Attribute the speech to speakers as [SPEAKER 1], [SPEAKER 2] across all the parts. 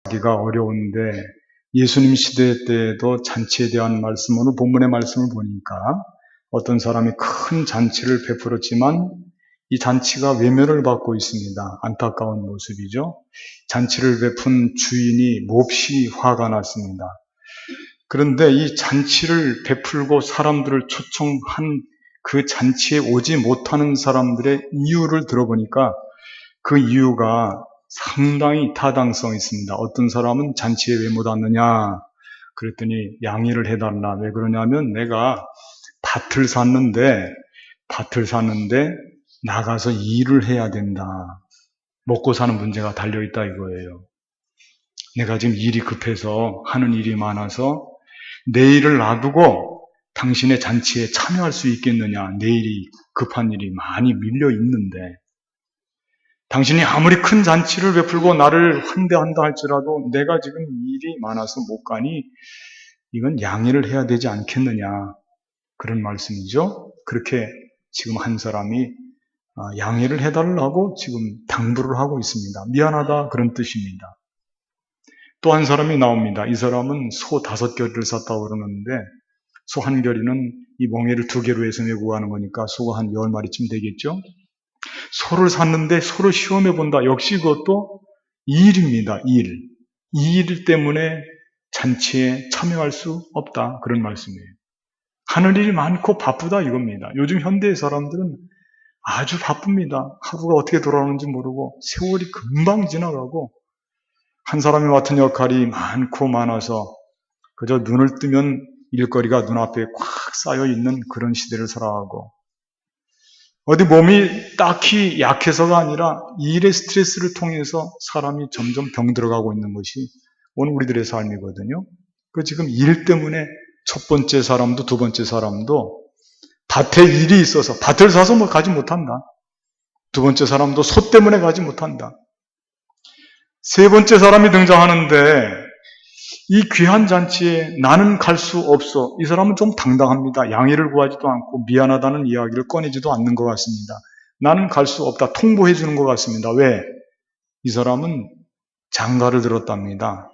[SPEAKER 1] 하기가 어려운데 예수님 시대 때에도 잔치에 대한 말씀으로 본문의 말씀을 보니까 어떤 사람이 큰 잔치를 베풀었지만 이 잔치가 외면을 받고 있습니다. 안타까운 모습이죠. 잔치를 베푼 주인이 몹시 화가 났습니다. 그런데 이 잔치를 베풀고 사람들을 초청한 그 잔치에 오지 못하는 사람들의 이유를 들어보니까 그 이유가 상당히 타당성이 있습니다. 어떤 사람은 잔치에 왜 못 왔느냐? 그랬더니 양해를 해달라. 왜 그러냐면 내가 밭을 샀는데 나가서 일을 해야 된다. 먹고 사는 문제가 달려있다 이거예요. 내가 지금 일이 급해서 하는 일이 많아서 내일을 놔두고 당신의 잔치에 참여할 수 있겠느냐. 내일이 급한 일이 많이 밀려 있는데 당신이 아무리 큰 잔치를 베풀고 나를 환대한다 할지라도 내가 지금 일이 많아서 못 가니 이건 양해를 해야 되지 않겠느냐. 그런 말씀이죠. 그렇게 지금 한 사람이 양해를 해달라고 지금 당부를 하고 있습니다. 미안하다 그런 뜻입니다. 또 한 사람이 나옵니다. 이 사람은 소 5결을 샀다고 그러는데 소 한 결이는 이 멍에를 2개로 해서 메고 가는 거니까 소가 한 10마리쯤 되겠죠. 소를 샀는데 소를 시험해 본다. 역시 그것도 일입니다. 일. 이 일 때문에 잔치에 참여할 수 없다. 그런 말씀이에요. 하는 일이 많고 바쁘다 이겁니다. 요즘 현대의 사람들은 아주 바쁩니다. 하루가 어떻게 돌아오는지 모르고 세월이 금방 지나가고 한 사람이 맡은 역할이 많고 많아서 그저 눈을 뜨면 일거리가 눈앞에 꽉 쌓여있는 그런 시대를 살아가고 어디 몸이 딱히 약해서가 아니라 일의 스트레스를 통해서 사람이 점점 병들어가고 있는 것이 오늘 우리들의 삶이거든요. 그 지금 일 때문에 첫 번째 사람도 두 번째 사람도 밭에 일이 있어서 밭을 사서 뭐 가지 못한다. 두 번째 사람도 소 때문에 가지 못한다. 세 번째 사람이 등장하는데 이 귀한 잔치에 나는 갈 수 없어. 이 사람은 좀 당당합니다. 양해를 구하지도 않고 미안하다는 이야기를 꺼내지도 않는 것 같습니다. 나는 갈 수 없다. 통보해 주는 것 같습니다. 왜? 이 사람은 장가를 들었답니다.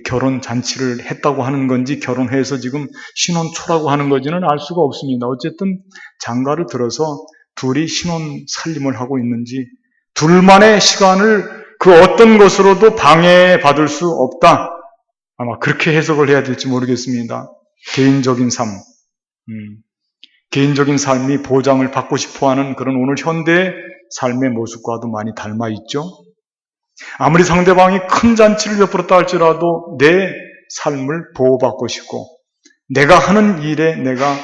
[SPEAKER 1] 결혼 잔치를 했다고 하는 건지 결혼해서 지금 신혼초라고 하는 건지는 알 수가 없습니다. 어쨌든 장가를 들어서 둘이 신혼 살림을 하고 있는지 둘만의 시간을 그 어떤 것으로도 방해받을 수 없다. 아마 그렇게 해석을 해야 될지 모르겠습니다. 개인적인 삶, 개인적인 삶이 보장을 받고 싶어하는 그런 오늘 현대의 삶의 모습과도 많이 닮아 있죠. 아무리 상대방이 큰 잔치를 베풀었다 할지라도 내 삶을 보호받고 싶고 내가 하는 일에 내가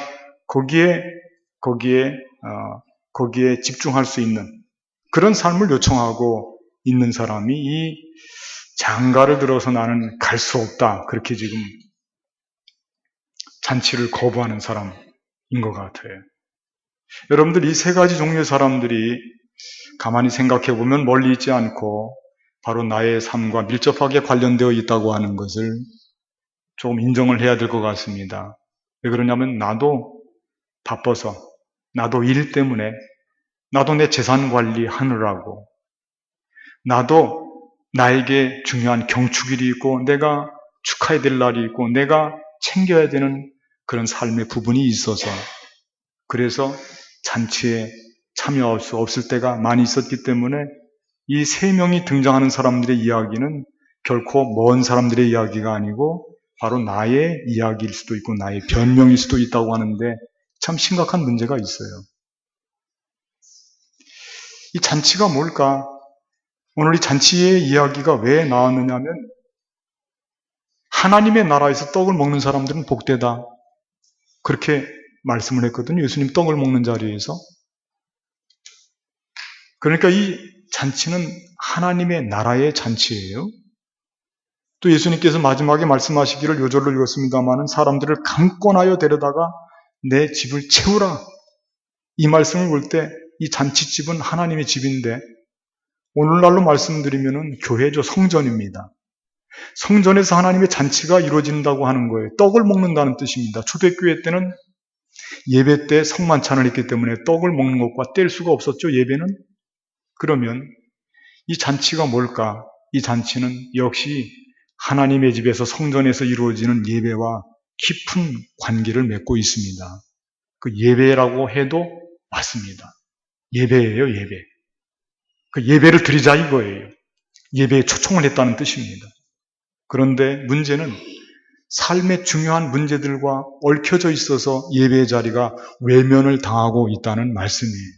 [SPEAKER 1] 거기에 집중할 수 있는 그런 삶을 요청하고 있는 사람이 이 장가를 들어서 나는 갈 수 없다. 그렇게 지금 잔치를 거부하는 사람인 것 같아요. 여러분들 이 세 가지 종류의 사람들이 가만히 생각해 보면 멀리 있지 않고 바로 나의 삶과 밀접하게 관련되어 있다고 하는 것을 조금 인정을 해야 될 것 같습니다. 왜 그러냐면 나도 바빠서 나도 일 때문에 나도 내 재산 관리하느라고 나도 나에게 중요한 경축일이 있고 내가 축하해야 될 날이 있고 내가 챙겨야 되는 그런 삶의 부분이 있어서 그래서 잔치에 참여할 수 없을 때가 많이 있었기 때문에 이 세 명이 등장하는 사람들의 이야기는 결코 먼 사람들의 이야기가 아니고 바로 나의 이야기일 수도 있고 나의 변명일 수도 있다고 하는데 참 심각한 문제가 있어요. 이 잔치가 뭘까? 오늘 이 잔치의 이야기가 왜 나왔느냐면 하나님의 나라에서 떡을 먹는 사람들은 복되다. 그렇게 말씀을 했거든요. 예수님 떡을 먹는 자리에서. 그러니까 이 잔치는 하나님의 나라의 잔치예요. 또 예수님께서 마지막에 말씀하시기를 요절로 읽었습니다마는 사람들을 강권하여 데려다가 내 집을 채우라. 이 말씀을 볼 때 이 잔치집은 하나님의 집인데 오늘날로 말씀드리면은 교회죠. 성전입니다. 성전에서 하나님의 잔치가 이루어진다고 하는 거예요. 떡을 먹는다는 뜻입니다. 초대교회 때는 예배 때 성만찬을 했기 때문에 떡을 먹는 것과 뗄 수가 없었죠. 예배는. 그러면 이 잔치가 뭘까? 이 잔치는 역시 하나님의 집에서 성전에서 이루어지는 예배와 깊은 관계를 맺고 있습니다. 그 예배라고 해도 맞습니다. 예배예요, 예배. 그 예배를 드리자 이거예요. 예배에 초청을 했다는 뜻입니다. 그런데 문제는 삶의 중요한 문제들과 얽혀져 있어서 예배의 자리가 외면을 당하고 있다는 말씀이에요.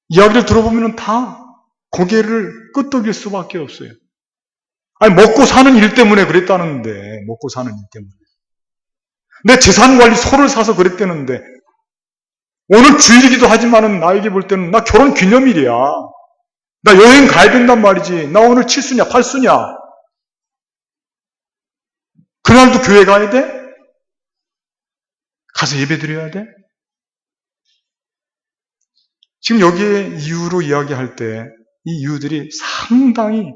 [SPEAKER 1] 이야기를 들어보면 다 고개를 끄덕일 수밖에 없어요. 아니, 먹고 사는 일 때문에 그랬다는데, 먹고 사는 일 때문에. 내 재산 관리 소를 사서 그랬다는데, 오늘 주일이기도 하지만은 나에게 볼 때는 나 결혼 기념일이야. 나 여행 가야 된단 말이지. 나 오늘 칠수냐, 팔수냐. 그날도 교회 가야 돼? 가서 예배 드려야 돼? 지금 여기에 이유로 이야기할 때 이 이유들이 상당히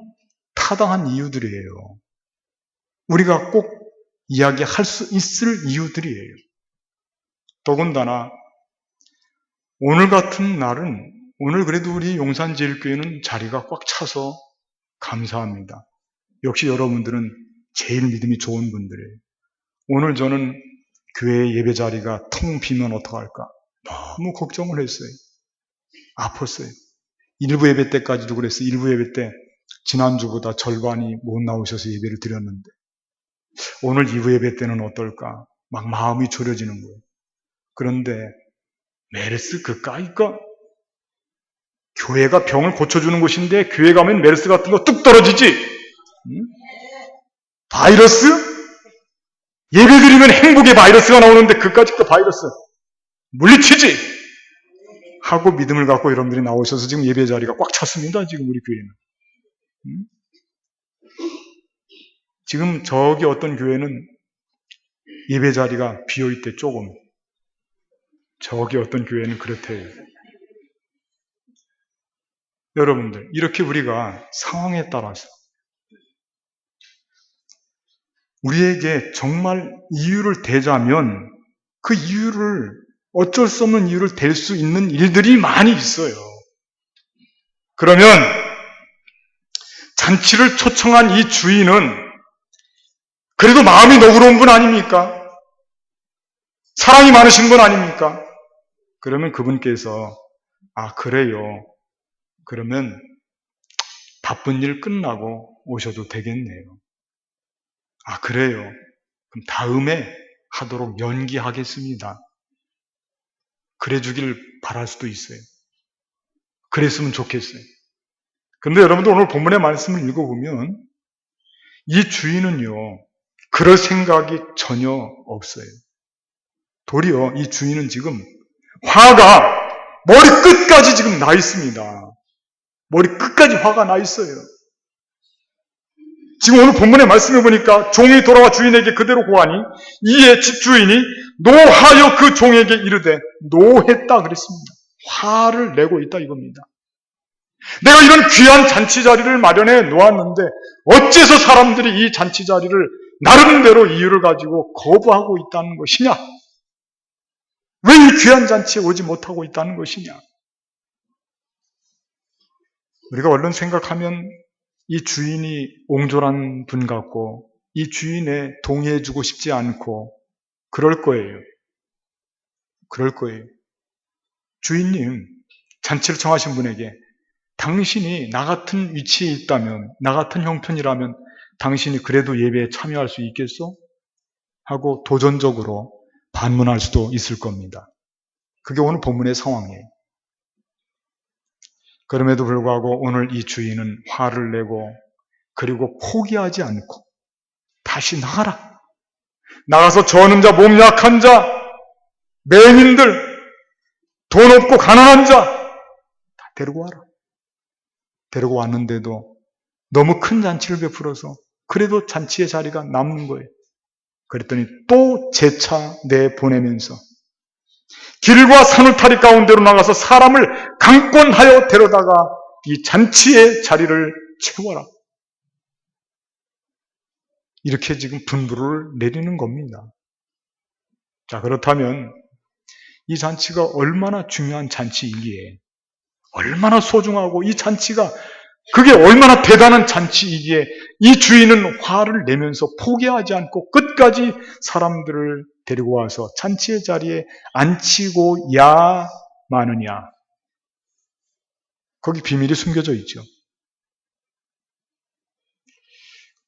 [SPEAKER 1] 타당한 이유들이에요. 우리가 꼭 이야기할 수 있을 이유들이에요. 더군다나 오늘 같은 날은 오늘 그래도 우리 용산제일교회는 자리가 꽉 차서 감사합니다. 역시 여러분들은 제일 믿음이 좋은 분들이에요. 오늘 저는 교회 예배 자리가 텅 비면 어떡할까? 너무 걱정을 했어요. 아팠어요. 일부 예배 때까지도 그랬어요. 일부 예배 때 지난주보다 절반이 못 나오셔서 예배를 드렸는데 오늘 2부 예배 때는 어떨까? 막 마음이 졸여지는 거예요. 그런데 메르스 그까이까 교회가 병을 고쳐주는 곳인데 교회 가면 메르스 같은 거 뚝 떨어지지? 응? 바이러스? 예배 드리면 행복의 바이러스가 나오는데 그까짓 거 바이러스 물리치지? 하고 믿음을 갖고 여러분들이 나오셔서 지금 예배 자리가 꽉 찼습니다. 지금 우리 교회는. 응? 지금 저기 어떤 교회는 예배 자리가 비어있대 조금. 저기 어떤 교회는 그렇대요. 여러분들 이렇게 우리가 상황에 따라서 우리에게 정말 이유를 대자면 그 이유를 어쩔 수 없는 이유를 댈 수 있는 일들이 많이 있어요. 그러면 잔치를 초청한 이 주인은 그래도 마음이 너그러운 분 아닙니까? 사랑이 많으신 분 아닙니까? 그러면 그분께서 아 그래요. 그러면 바쁜 일 끝나고 오셔도 되겠네요. 아 그래요. 그럼 다음에 하도록 연기하겠습니다. 그래 주길 바랄 수도 있어요. 그랬으면 좋겠어요. 그런데 여러분들 오늘 본문의 말씀을 읽어보면 이 주인은요. 그럴 생각이 전혀 없어요. 도리어 이 주인은 지금 화가 머리 끝까지 지금 나 있습니다. 머리 끝까지 화가 나 있어요. 지금 오늘 본문의 말씀을 보니까 종이 돌아와 주인에게 그대로 고하니 이에 집주인이 노하여 그 종에게 이르되 노했다 그랬습니다. 화를 내고 있다 이겁니다. 내가 이런 귀한 잔치 자리를 마련해 놓았는데 어째서 사람들이 이 잔치 자리를 나름대로 이유를 가지고 거부하고 있다는 것이냐? 왜 이 귀한 잔치에 오지 못하고 있다는 것이냐? 우리가 얼른 생각하면 이 주인이 옹졸한 분 같고 이 주인에 동의해주고 싶지 않고 그럴 거예요. 그럴 거예요. 주인님, 잔치를 청하신 분에게 당신이 나 같은 위치에 있다면, 나 같은 형편이라면 당신이 그래도 예배에 참여할 수 있겠어? 하고 도전적으로 반문할 수도 있을 겁니다. 그게 오늘 본문의 상황이에요. 그럼에도 불구하고 오늘 이 주인은 화를 내고 그리고 포기하지 않고 다시 나가라. 나가서 저는 자, 몸 약한 자, 맹인들, 돈 없고 가난한 자 다 데리고 와라. 데리고 왔는데도 너무 큰 잔치를 베풀어서 그래도 잔치의 자리가 남는 거예요. 그랬더니 또 재차 내보내면서 길과 산울타리 가운데로 나가서 사람을 강권하여 데려다가 이 잔치의 자리를 채워라. 이렇게 지금 분부를 내리는 겁니다. 자, 그렇다면 이 잔치가 얼마나 중요한 잔치이기에 얼마나 소중하고 이 잔치가 그게 얼마나 대단한 잔치이기에 이 주인은 화를 내면서 포기하지 않고 끝까지 사람들을 데리고 와서 잔치의 자리에 앉히고 야 마느냐. 거기 비밀이 숨겨져 있죠.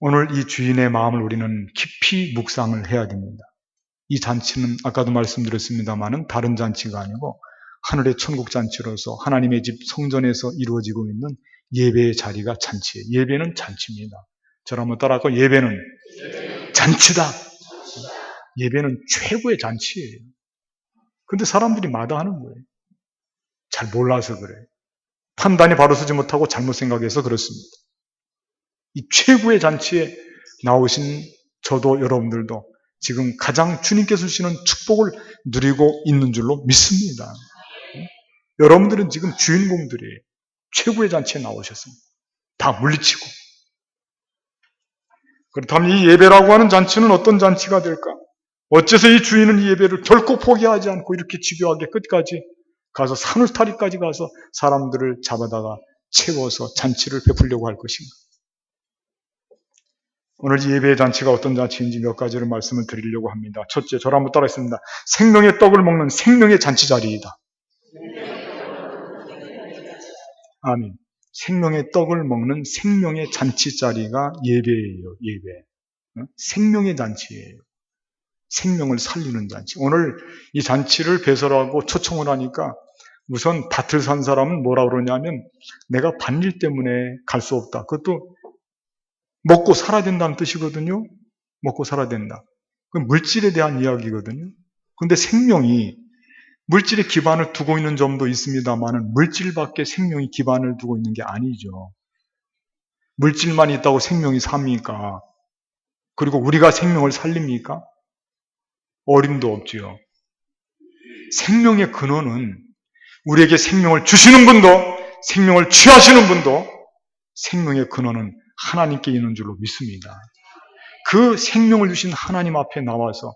[SPEAKER 1] 오늘 이 주인의 마음을 우리는 깊이 묵상을 해야 됩니다. 이 잔치는 아까도 말씀드렸습니다마는 다른 잔치가 아니고 하늘의 천국 잔치로서 하나님의 집 성전에서 이루어지고 있는 예배의 자리가 잔치예요. 예배는 잔치입니다. 저를 한번 따라하고 예배는 잔치다. 예배는 최고의 잔치예요. 근데 사람들이 마다하는 거예요. 잘 몰라서 그래요. 판단이 바로 서지 못하고 잘못 생각해서 그렇습니다. 이 최고의 잔치에 나오신 저도 여러분들도 지금 가장 주님께서 주시는 축복을 누리고 있는 줄로 믿습니다. 여러분들은 지금 주인공들이에요. 최고의 잔치에 나오셨습니다. 다 물리치고. 그렇다면 이 예배라고 하는 잔치는 어떤 잔치가 될까? 어째서 이 주인은 이 예배를 결코 포기하지 않고 이렇게 집요하게 끝까지 가서 산울타리까지 가서 사람들을 잡아다가 채워서 잔치를 베풀려고 할 것인가? 오늘 이 예배의 잔치가 어떤 잔치인지 몇 가지를 말씀을 드리려고 합니다. 첫째, 저를 한번 따라했습니다. 생명의 떡을 먹는 생명의 잔치 자리이다. 아멘. 생명의 떡을 먹는 생명의 잔치 자리가 예배예요. 예배. 생명의 잔치예요. 생명을 살리는 잔치. 오늘 이 잔치를 배설하고 초청을 하니까 우선 밭을 산 사람은 뭐라 그러냐면 내가 밭일 때문에 갈 수 없다. 그것도 먹고 살아야 된다는 뜻이거든요. 먹고 살아야 된다. 그건 물질에 대한 이야기거든요. 그런데 생명이 물질에 기반을 두고 있는 점도 있습니다만 물질밖에 생명이 기반을 두고 있는 게 아니죠. 물질만 있다고 생명이 삽니까? 그리고 우리가 생명을 살립니까? 어림도 없지요. 생명의 근원은 우리에게 생명을 주시는 분도 생명을 취하시는 분도 생명의 근원은 하나님께 있는 줄로 믿습니다. 그 생명을 주신 하나님 앞에 나와서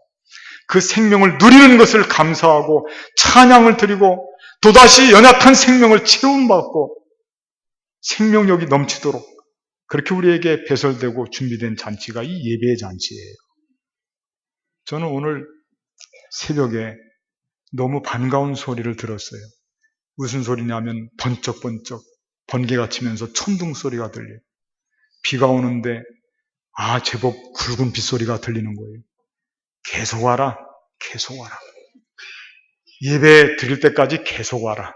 [SPEAKER 1] 그 생명을 누리는 것을 감사하고 찬양을 드리고 또다시 연약한 생명을 채움받고 생명력이 넘치도록 그렇게 우리에게 배설되고 준비된 잔치가 이 예배의 잔치예요. 저는 오늘 새벽에 너무 반가운 소리를 들었어요. 무슨 소리냐면 번쩍번쩍 번개가 치면서 천둥 소리가 들려요. 비가 오는데 제법 굵은 빗소리가 들리는 거예요. 계속 와라, 계속 와라. 예배 드릴 때까지 계속 와라.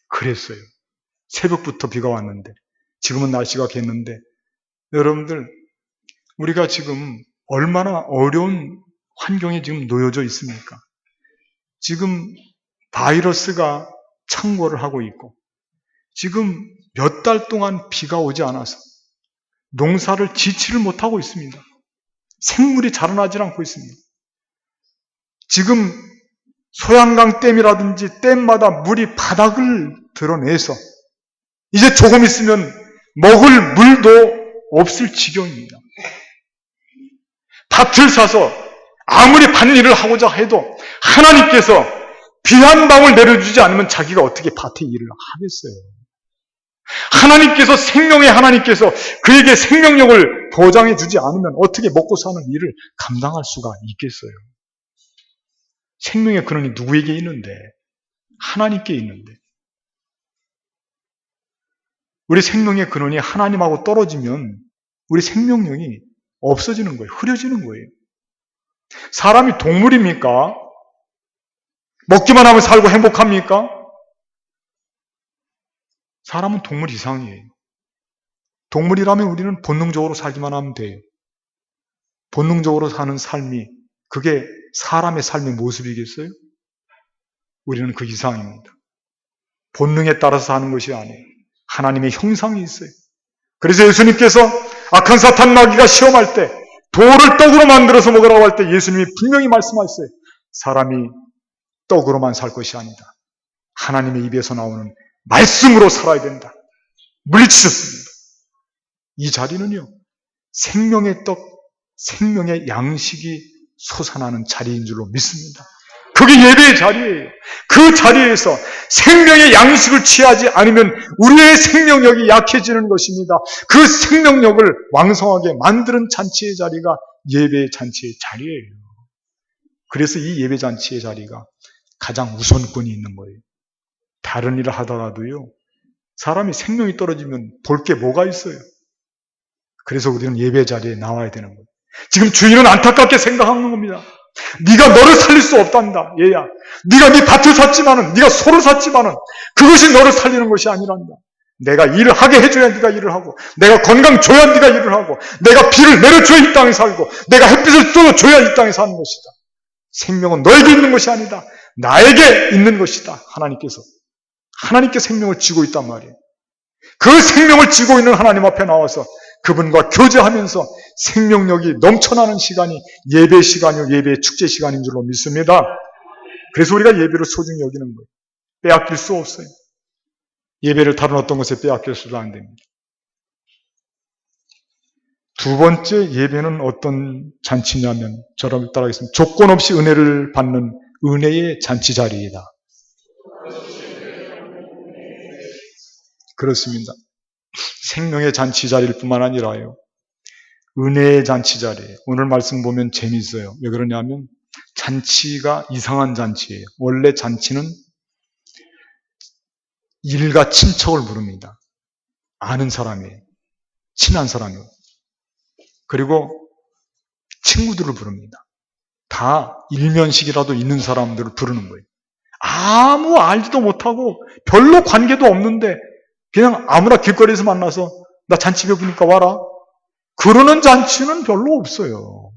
[SPEAKER 1] 그랬어요. 새벽부터 비가 왔는데 지금은 날씨가 겠는데 여러분들 우리가 지금 얼마나 어려운 환경에 지금 놓여져 있습니까? 지금 바이러스가 창궐을 하고 있고 지금 몇 달 동안 비가 오지 않아서 농사를 지지를 못하고 있습니다. 생물이 자라나지 않고 있습니다. 지금 소양강 댐이라든지 댐마다 물이 바닥을 드러내서 이제 조금 있으면 먹을 물도 없을 지경입니다. 밭을 사서 아무리 밭일을 하고자 해도 하나님께서 비 한 방울 내려주지 않으면 자기가 어떻게 밭에 일을 하겠어요. 하나님께서 생명의 하나님께서 그에게 생명력을 보장해 주지 않으면 어떻게 먹고 사는 일을 감당할 수가 있겠어요. 생명의 근원이 누구에게 있는데? 하나님께 있는데. 우리 생명의 근원이 하나님하고 떨어지면 우리 생명력이 없어지는 거예요. 흐려지는 거예요. 사람이 동물입니까? 먹기만 하면 살고 행복합니까? 사람은 동물 이상이에요. 동물이라면 우리는 본능적으로 살기만 하면 돼요. 본능적으로 사는 삶이 그게 사람의 삶의 모습이겠어요? 우리는 그 이상입니다. 본능에 따라서 사는 것이 아니에요. 하나님의 형상이 있어요. 그래서 예수님께서 악한 사탄 마귀가 시험할 때 돌을 떡으로 만들어서 먹으라고 할 때 예수님이 분명히 말씀하셨어요. 사람이 떡으로만 살 것이 아니다. 하나님의 입에서 나오는 말씀으로 살아야 된다. 물리치셨습니다. 이 자리는요. 생명의 떡, 생명의 양식이 솟아나는 자리인 줄로 믿습니다. 그게 예배의 자리예요. 그 자리에서 생명의 양식을 취하지 않으면 우리의 생명력이 약해지는 것입니다. 그 생명력을 왕성하게 만드는 잔치의 자리가 예배의 잔치의 자리예요. 그래서 이 예배 잔치의 자리가 가장 우선권이 있는 거예요. 다른 일을 하다가도요, 사람이 생명이 떨어지면 볼 게 뭐가 있어요? 그래서 우리는 예배 자리에 나와야 되는 거예요. 지금 주인은 안타깝게 생각하는 겁니다. 네가 너를 살릴 수 없단다. 얘야, 네가 네 밭을 샀지만은, 네가 소를 샀지만은 그것이 너를 살리는 것이 아니란다. 내가 일을 하게 해줘야 네가 일을 하고, 내가 건강 줘야 네가 일을 하고, 내가 비를 내려줘야 이 땅에 살고, 내가 햇빛을 쏘줘야 이 땅에 사는 것이다. 생명은 너에게 있는 것이 아니다. 나에게 있는 것이다. 하나님께 생명을 쥐고 있단 말이에요. 그 생명을 쥐고 있는 하나님 앞에 나와서 그분과 교제하면서 생명력이 넘쳐나는 시간이 예배 시간이요, 예배의 축제 시간인 줄로 믿습니다. 그래서 우리가 예배를 소중히 여기는 거예요. 빼앗길 수 없어요. 예배를 다른 어떤 것에 빼앗겨서도 안 됩니다. 두 번째 예배는 어떤 잔치냐면, 저를 따라하겠습니다. 조건 없이 은혜를 받는 은혜의 잔치 자리이다. 그렇습니다. 생명의 잔치 자리일 뿐만 아니라요, 은혜의 잔치 자리예요. 오늘 말씀 보면 재미있어요. 왜 그러냐면 잔치가 이상한 잔치예요. 원래 잔치는 일가 친척을 부릅니다. 아는 사람이에요. 친한 사람이에요. 그리고 친구들을 부릅니다. 다 일면식이라도 있는 사람들을 부르는 거예요. 아무 알지도 못하고 별로 관계도 없는데 그냥 아무나 길거리에서 만나서 나 잔치 배부니까 와라. 그러는 잔치는 별로 없어요.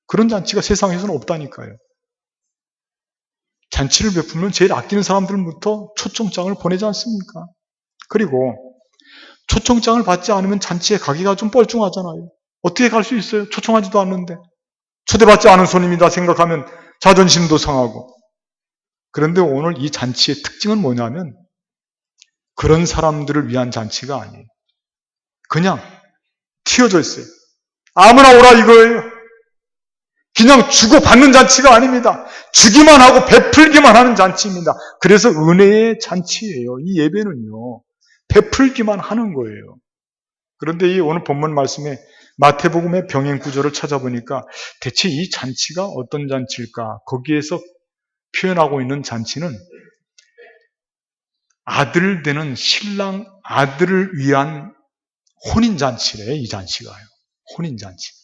[SPEAKER 1] 그런 잔치가 세상에서는 없다니까요. 잔치를 베풀면 제일 아끼는 사람들부터 초청장을 보내지 않습니까? 그리고 초청장을 받지 않으면 잔치에 가기가 좀 뻘쭘하잖아요. 어떻게 갈 수 있어요? 초청하지도 않는데. 초대받지 않은 손님이다 생각하면 자존심도 상하고. 그런데 오늘 이 잔치의 특징은 뭐냐면 그런 사람들을 위한 잔치가 아니에요. 그냥 튀어져 있어요. 아무나 오라 이거예요. 그냥 주고받는 잔치가 아닙니다. 주기만 하고 베풀기만 하는 잔치입니다. 그래서 은혜의 잔치예요. 이 예배는요, 베풀기만 하는 거예요. 그런데 이 오늘 본문 말씀에 마태복음의 병행 구조를 찾아보니까 대체 이 잔치가 어떤 잔치일까? 거기에서 표현하고 있는 잔치는 아들 되는 신랑 아들을 위한 혼인잔치래요. 이 잔치가요. 혼인잔치.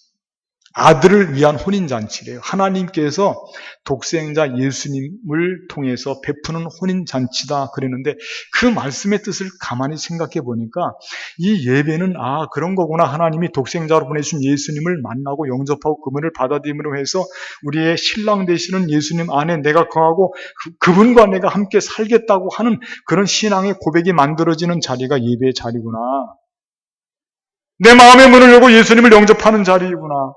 [SPEAKER 1] 아들을 위한 혼인잔치래요. 하나님께서 독생자 예수님을 통해서 베푸는 혼인잔치다 그랬는데 그 말씀의 뜻을 가만히 생각해 보니까 이 예배는 그런 거구나. 하나님이 독생자로 보내주신 예수님을 만나고 영접하고 그분을 받아들임으로 해서 우리의 신랑 되시는 예수님 안에 내가 거하고 그분과 내가 함께 살겠다고 하는 그런 신앙의 고백이 만들어지는 자리가 예배의 자리구나. 내 마음의 문을 열고 예수님을 영접하는 자리이구나.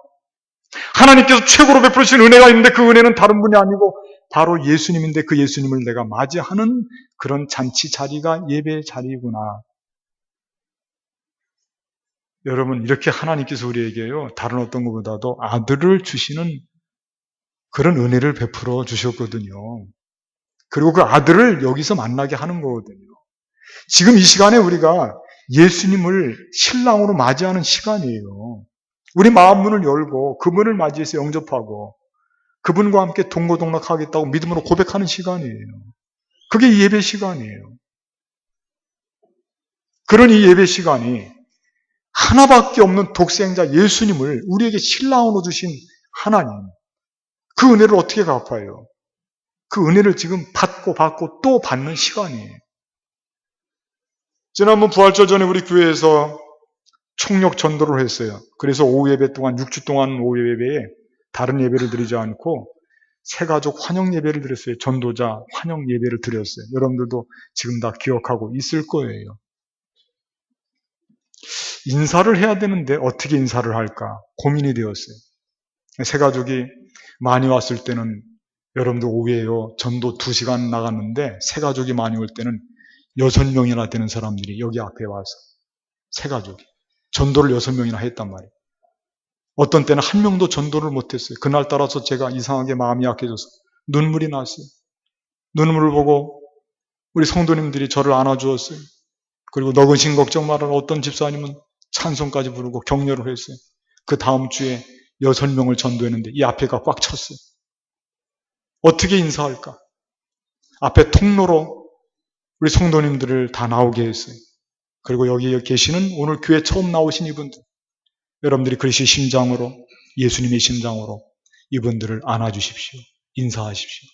[SPEAKER 1] 하나님께서 최고로 베푸신 은혜가 있는데 그 은혜는 다른 분이 아니고 바로 예수님인데 그 예수님을 내가 맞이하는 그런 잔치 자리가 예배의 자리이구나. 여러분, 이렇게 하나님께서 우리에게요, 다른 어떤 것보다도 아들을 주시는 그런 은혜를 베풀어 주셨거든요. 그리고 그 아들을 여기서 만나게 하는 거거든요. 지금 이 시간에 우리가 예수님을 신랑으로 맞이하는 시간이에요. 우리 마음 문을 열고 그분을 맞이해서 영접하고 그분과 함께 동고동락하겠다고 믿음으로 고백하는 시간이에요. 그게 이 예배 시간이에요. 그런 이 예배 시간이 하나밖에 없는 독생자 예수님을 우리에게 신랑으로 주신 하나님, 그 은혜를 어떻게 갚아요? 그 은혜를 지금 받고 또 받는 시간이에요. 지난번 부활절 전에 우리 교회에서 총력 전도를 했어요. 그래서 오후 예배 동안 6주 동안 오후 예배에 다른 예배를 드리지 않고 새가족 환영 예배를 드렸어요. 전도자 환영 예배를 드렸어요. 여러분들도 지금 다 기억하고 있을 거예요. 인사를 해야 되는데 어떻게 인사를 할까 고민이 되었어요. 새가족이 많이 왔을 때는 여러분들 오후에요. 전도 2시간 나갔는데 새가족이 많이 올 때는 6명이나 되는 사람들이 여기 앞에 와서 새가족이 전도를 6명이나 했단 말이에요. 어떤 때는 1명도 전도를 못했어요. 그날 따라서 제가 이상하게 마음이 약해져서 눈물이 났어요. 눈물을 보고 우리 성도님들이 저를 안아주었어요. 그리고 너그신 걱정 말아라. 어떤 집사님은 찬송까지 부르고 격려를 했어요. 그 다음 주에 6명을 전도했는데 이 앞에가 꽉 찼어요. 어떻게 인사할까? 앞에 통로로 우리 성도님들을 다 나오게 했어요. 그리고 여기 계시는 오늘 교회 처음 나오신 이분들, 여러분들이 그리스도의 심장으로, 예수님의 심장으로 이분들을 안아주십시오. 인사하십시오.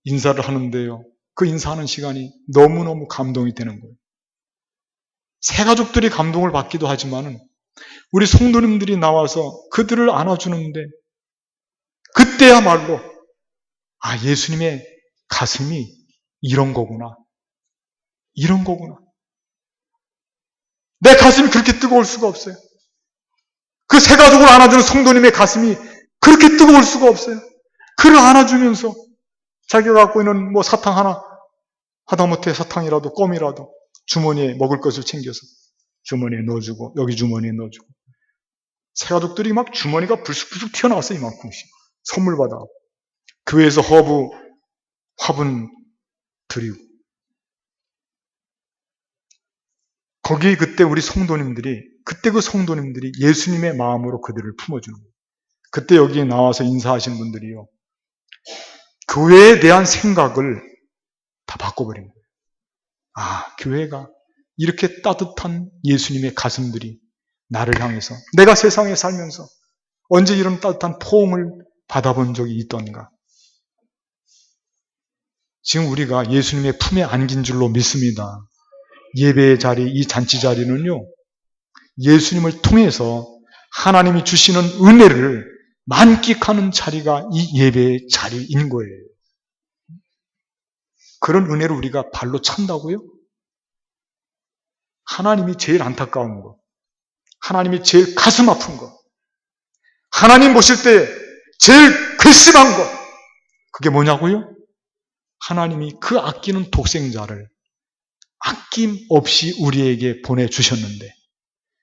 [SPEAKER 1] 인사를 하는데요, 그 인사하는 시간이 너무너무 감동이 되는 거예요. 새 가족들이 감동을 받기도 하지만은 우리 성도님들이 나와서 그들을 안아주는데 그때야말로 예수님의 가슴이 이런 거구나. 이런 거구나. 내 가슴이 그렇게 뜨거울 수가 없어요. 그 새 가족을 안아주는 성도님의 가슴이 그렇게 뜨거울 수가 없어요. 그를 안아주면서 자기가 갖고 있는 사탕 하나, 하다못해 사탕이라도 껌이라도 주머니에 먹을 것을 챙겨서 주머니에 넣어주고 여기 주머니에 넣어주고 새 가족들이 막 주머니가 불쑥불쑥 튀어나왔어요. 이만큼씩 선물 받아. 교회에서 허브 화분 드리고 거기 그때 우리 성도님들이 그때 그 성도님들이 예수님의 마음으로 그들을 품어주는 거예요. 그때 여기에 나와서 인사하신 분들이요, 교회에 대한 생각을 다 바꿔버린 거예요. 교회가 이렇게 따뜻한 예수님의 가슴들이 나를 향해서 내가 세상에 살면서 언제 이런 따뜻한 포옹을 받아본 적이 있던가. 지금 우리가 예수님의 품에 안긴 줄로 믿습니다. 예배의 자리, 이 잔치 자리는요, 예수님을 통해서 하나님이 주시는 은혜를 만끽하는 자리가 이 예배의 자리인 거예요. 그런 은혜를 우리가 발로 찬다고요? 하나님이 제일 안타까운 거, 하나님이 제일 가슴 아픈 거, 하나님 보실 때 제일 괘씸한 거, 그게 뭐냐고요? 하나님이 그 아끼는 독생자를 아낌없이 우리에게 보내주셨는데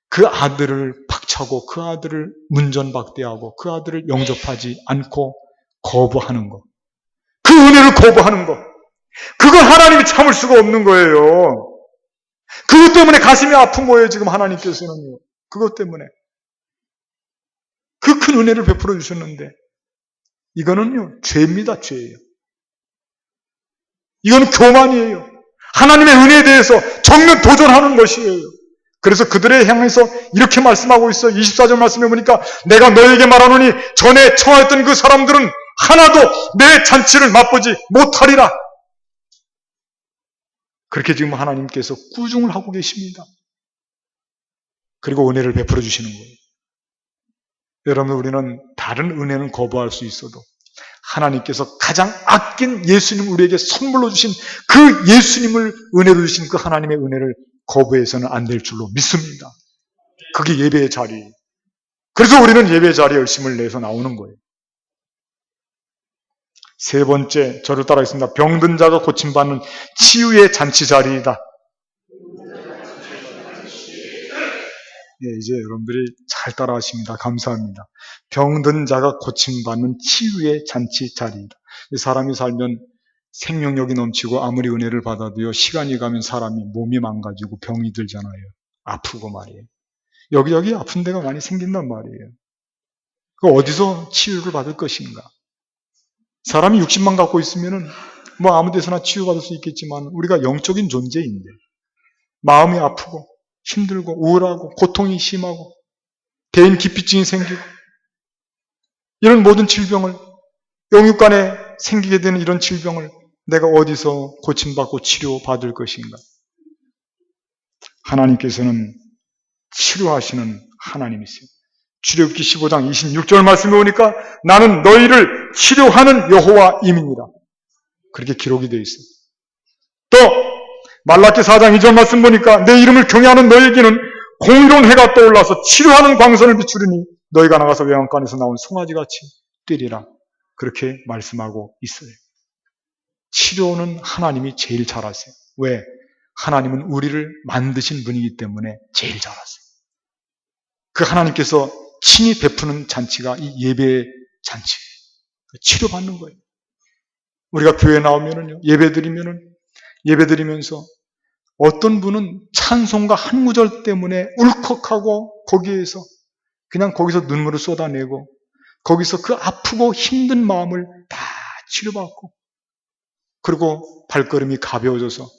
[SPEAKER 1] 그 아들을 박차고 그 아들을 문전박대하고 그 아들을 영접하지 않고 거부하는 것, 그 은혜를 거부하는 것, 그걸 하나님이 참을 수가 없는 거예요. 그것 때문에 가슴이 아픈 거예요. 지금 하나님께서는요. 그것 때문에 그 큰 은혜를 베풀어 주셨는데 이거는요, 죄입니다. 죄예요. 이거는 교만이에요. 하나님의 은혜에 대해서 정면 도전하는 것이에요. 그래서 그들에 향해서 이렇게 말씀하고 있어요. 24절 말씀해 보니까 내가 너에게 말하노니 전에 청하였던 그 사람들은 하나도 내 잔치를 맛보지 못하리라. 그렇게 지금 하나님께서 꾸중을 하고 계십니다. 그리고 은혜를 베풀어 주시는 거예요. 여러분, 우리는 다른 은혜는 거부할 수 있어도 하나님께서 가장 아낀 예수님, 우리에게 선물로 주신 그 예수님을 은혜로 주신 그 하나님의 은혜를 거부해서는 안 될 줄로 믿습니다. 그게 예배의 자리. 그래서 우리는 예배 자리에 열심을 내서 나오는 거예요. 세 번째, 저를 따라하겠습니다. 병든 자가 고침받는 치유의 잔치 자리이다. 이제 여러분들이 잘 따라하십니다. 감사합니다. 병든 자가 고침받는 치유의 잔치 자리이다. 사람이 살면 생명력이 넘치고 아무리 은혜를 받아도요, 시간이 가면 사람이 몸이 망가지고 병이 들잖아요. 아프고 말이에요. 여기저기 아픈 데가 많이 생긴단 말이에요. 그 어디서 치유를 받을 것인가? 사람이 육신만 갖고 있으면은 아무 데서나 치유받을 수 있겠지만 우리가 영적인 존재인데 마음이 아프고 힘들고 우울하고 고통이 심하고 대인 기피증이 생기고 이런 모든 질병을, 영육간에 생기게 되는 이런 질병을 내가 어디서 고침받고 치료받을 것인가? 하나님께서는 치료하시는 하나님이세요. 출애굽기 15장 26절 말씀에 보니까 나는 너희를 치료하는 여호와임이니라. 그렇게 기록이 되어 있어요. 또 말라기 4장 2절 말씀 보니까 내 이름을 경외하는 너에게는 공의로운 해가 떠올라서 치료하는 광선을 비추리니 너희가 나가서 외양간에서 나온 송아지같이 뛰리라. 그렇게 말씀하고 있어요. 치료는 하나님이 제일 잘하세요. 왜? 하나님은 우리를 만드신 분이기 때문에 제일 잘하세요. 그 하나님께서 친히 베푸는 잔치가 이 예배의 잔치예요. 치료받는 거예요. 우리가 교회 나오면은요, 예배드리면서 어떤 분은 찬송가 한 구절 때문에 울컥하고 거기서 눈물을 쏟아내고 거기서 그 아프고 힘든 마음을 다 치료받고 그리고 발걸음이 가벼워져서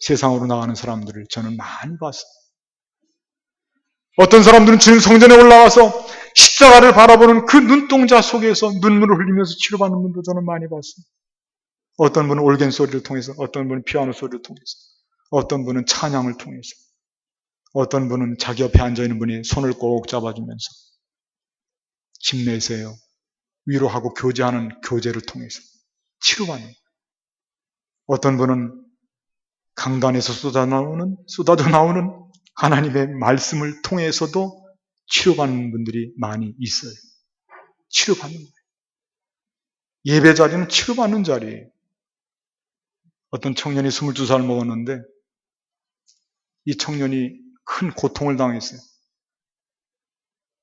[SPEAKER 1] 세상으로 나가는 사람들을 저는 많이 봤어요. 어떤 사람들은 주님 성전에 올라와서 십자가를 바라보는 그 눈동자 속에서 눈물을 흘리면서 치료받는 분도 저는 많이 봤어요. 어떤 분은 올겐 소리를 통해서, 어떤 분은 피아노 소리를 통해서, 어떤 분은 찬양을 통해서, 어떤 분은 자기 옆에 앉아있는 분이 손을 꼭 잡아주면서 힘내세요, 위로하고 교제하는 교제를 통해서 치료받는 거예요. 어떤 분은 강단에서 쏟아져 나오는 하나님의 말씀을 통해서도 치료받는 분들이 많이 있어요. 치료받는 거예요. 예배 자리는 치료받는 자리예요. 어떤 청년이 22살 먹었는데 이 청년이 큰 고통을 당했어요.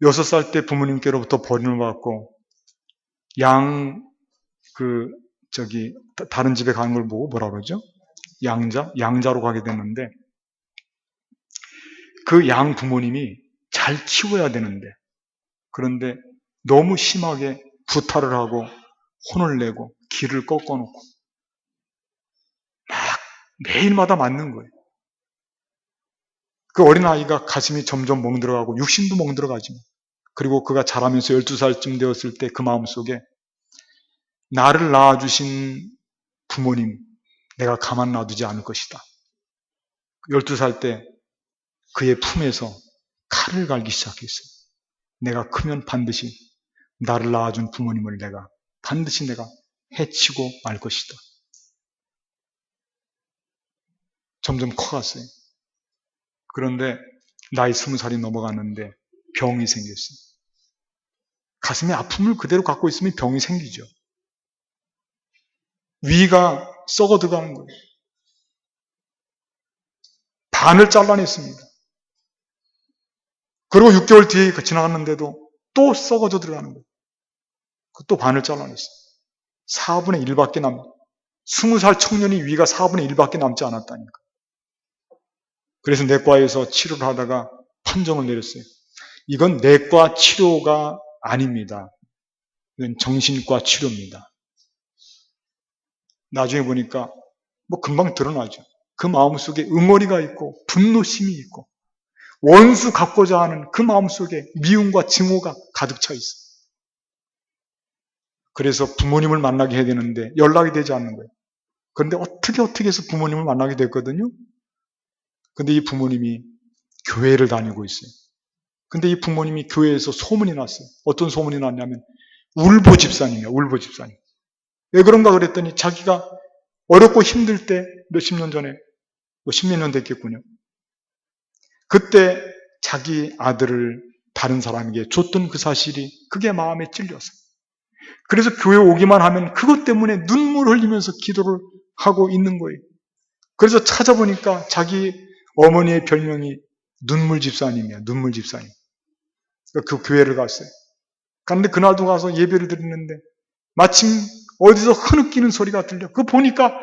[SPEAKER 1] 6살 때 부모님께로부터 버림을 받고 다른 집에 가는 걸 보고 뭐라 그러죠? 양자로 가게 됐는데 그 양 부모님이 잘 키워야 되는데 그런데 너무 심하게 구타를 하고 혼을 내고 길을 꺾어놓고 막 매일마다 맞는 거예요. 그 어린아이가 가슴이 점점 멍들어가고 육신도 멍들어가지. 그리고 그가 자라면서 12살쯤 되었을 때 그 마음속에 나를 낳아주신 부모님 내가 가만 놔두지 않을 것이다. 12살 때 그의 품에서 칼을 갈기 시작했어요. 내가 크면 반드시 나를 낳아준 부모님을 반드시 내가 해치고 말 것이다. 점점 커갔어요. 그런데 나이 20살이 넘어갔는데 병이 생겼어요. 가슴에 아픔을 그대로 갖고 있으면 병이 생기죠. 위가 썩어 들어가는 거예요. 반을 잘라냈습니다. 그리고 6개월 뒤에 지나갔는데도 또 썩어져 들어가는 거예요. 또 반을 잘라냈어요. 4분의 1밖에 20살 청년이 위가 4분의 1밖에 남지 않았다니까. 그래서 내과에서 치료를 하다가 판정을 내렸어요. 이건 내과 치료가 아닙니다. 이건 정신과 치료입니다. 나중에 보니까 금방 드러나죠. 그 마음속에 응어리가 있고 분노심이 있고 원수 갖고자 하는 그 마음속에 미움과 증오가 가득 차 있어요. 그래서 부모님을 만나게 해야 되는데 연락이 되지 않는 거예요. 그런데 어떻게 해서 부모님을 만나게 됐거든요. 근데 이 부모님이 교회를 다니고 있어요. 근데 이 부모님이 교회에서 소문이 났어요. 어떤 소문이 났냐면 울보 집사님이에요. 울보 집사님. 왜 그런가 그랬더니 자기가 어렵고 힘들 때 몇십 년 전에 10몇 년 됐겠군요. 그때 자기 아들을 다른 사람에게 줬던 그 사실이 그게 마음에 찔렸어요. 그래서 교회 오기만 하면 그것 때문에 눈물 흘리면서 기도를 하고 있는 거예요. 그래서 찾아보니까 자기 어머니의 별명이 눈물 집사님이에요. 눈물 집사님. 그 교회를 갔어요. 그런데 그날도 가서 예배를 드리는데 마침 어디서 흐느끼는 소리가 들려. 그거 보니까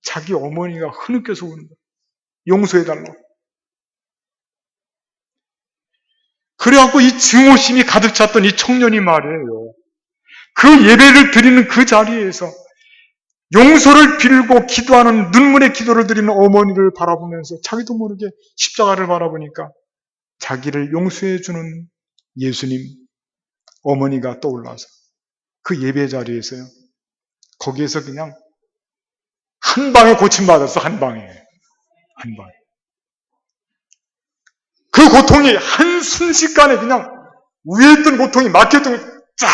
[SPEAKER 1] 자기 어머니가 흐느껴서 우는 거예요. 용서해달라고. 그래갖고 이 증오심이 가득 찼던 이 청년이 말이에요. 그 예배를 드리는 그 자리에서 용서를 빌고 기도하는 눈물의 기도를 드리는 어머니를 바라보면서 자기도 모르게 십자가를 바라보니까 자기를 용서해주는 예수님, 어머니가 떠올라서 그 예배 자리에서요. 거기에서 그냥 한 방에 고침받았어. 한 방에. 그 고통이 한 순식간에 그냥 위에 있던 고통이 막혔던 게 쫙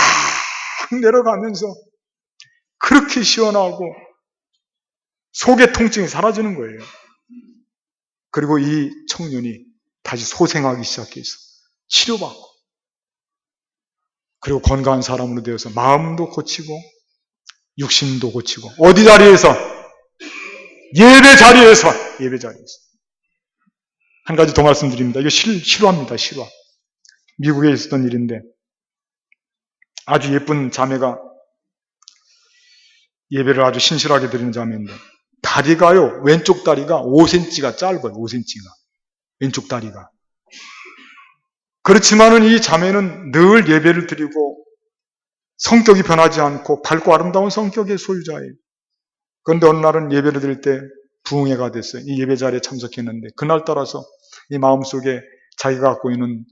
[SPEAKER 1] 내려가면서 그렇게 시원하고 속의 통증이 사라지는 거예요. 그리고 이 청년이 다시 소생하기 시작해서 치료받고 그리고 건강한 사람으로 되어서 마음도 고치고 육신도 고치고 어디 자리에서? 예배 자리에서 한 가지 더 말씀드립니다. 이거 실화입니다. 실화. 미국에 있었던 일인데 아주 예쁜 자매가 예배를 아주 신실하게 드리는 자매인데 다리가요, 왼쪽 다리가 5cm가 짧아요. 5cm가. 왼쪽 다리가. 그렇지만은 이 자매는 늘 예배를 드리고 성격이 변하지 않고 밝고 아름다운 성격의 소유자예요. 그런데 어느 날은 예배를 드릴 때 부흥회가 됐어요. 이 예배 자리에 참석했는데 그날 따라서 이 마음속에 자기가 갖고 있는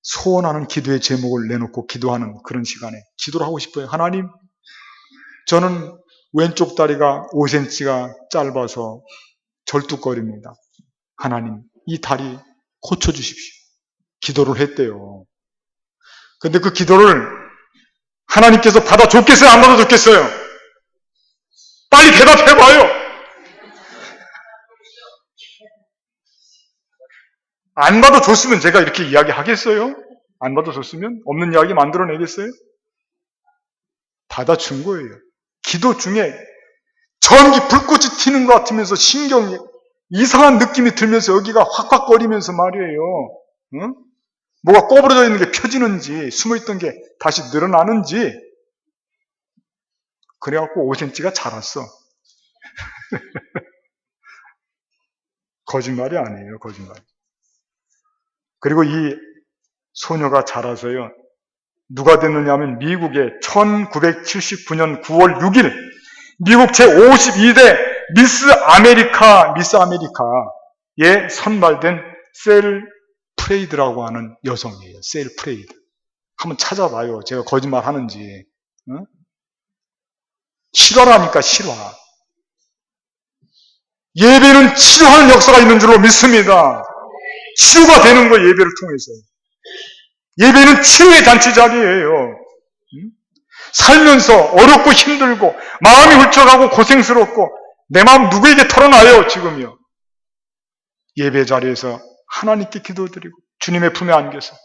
[SPEAKER 1] 소원하는 기도의 제목을 내놓고 기도하는 그런 시간에 기도를 하고 싶어요. 하나님, 저는 왼쪽 다리가 5cm가 짧아서 절뚝거립니다. 하나님, 이 다리 고쳐주십시오. 기도를 했대요. 근데 그 기도를 하나님께서 받아줬겠어요? 안 받아줬겠어요? 빨리 대답해봐요. 안 받아줬으면 제가 이렇게 이야기하겠어요? 안 받아줬으면 없는 이야기 만들어내겠어요? 받아준 거예요. 기도 중에 전기 불꽃이 튀는 것 같으면서 신경이 이상한 느낌이 들면서 여기가 확확거리면서 말이에요. 응? 뭐가 꼬부러져 있는 게 펴지는지 숨어있던 게 다시 늘어나는지 그래갖고 5cm가 자랐어. 거짓말이 아니에요. 거짓말. 그리고 이 소녀가 자라서요. 누가 됐느냐 하면 미국의 1979년 9월 6일 미국 제52대 미스 아메리카에 선발된 셀 프레이드라고 하는 여성이에요. 셀 프레이드. 한번 찾아봐요. 제가 거짓말 하는지. 응? 실화라니까 실화. 예배는 치료하는 역사가 있는 줄로 믿습니다. 치유가 되는 거예요. 예배를 통해서. 예배는 치유의 잔치 자리예요. 살면서 어렵고 힘들고 마음이 훌쩍하고 고생스럽고 내 마음 누구에게 털어놔요 지금요. 예배 자리에서 하나님께 기도드리고 주님의 품에 안겨서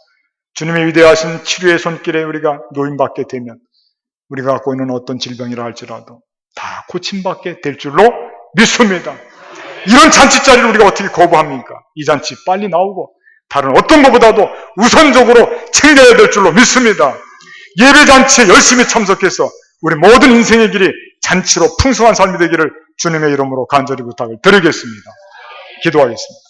[SPEAKER 1] 주님의 위대하신 치료의 손길에 우리가 노임받게 되면 우리가 갖고 있는 어떤 질병이라 할지라도 다 고침받게 될 줄로 믿습니다. 이런 잔치 자리를 우리가 어떻게 거부합니까? 이 잔치 빨리 나오고 다른 어떤 것보다도 우선적으로 챙겨야 될 줄로 믿습니다. 예배잔치에 열심히 참석해서 우리 모든 인생의 길이 잔치로 풍성한 삶이 되기를 주님의 이름으로 간절히 부탁을 드리겠습니다. 기도하겠습니다.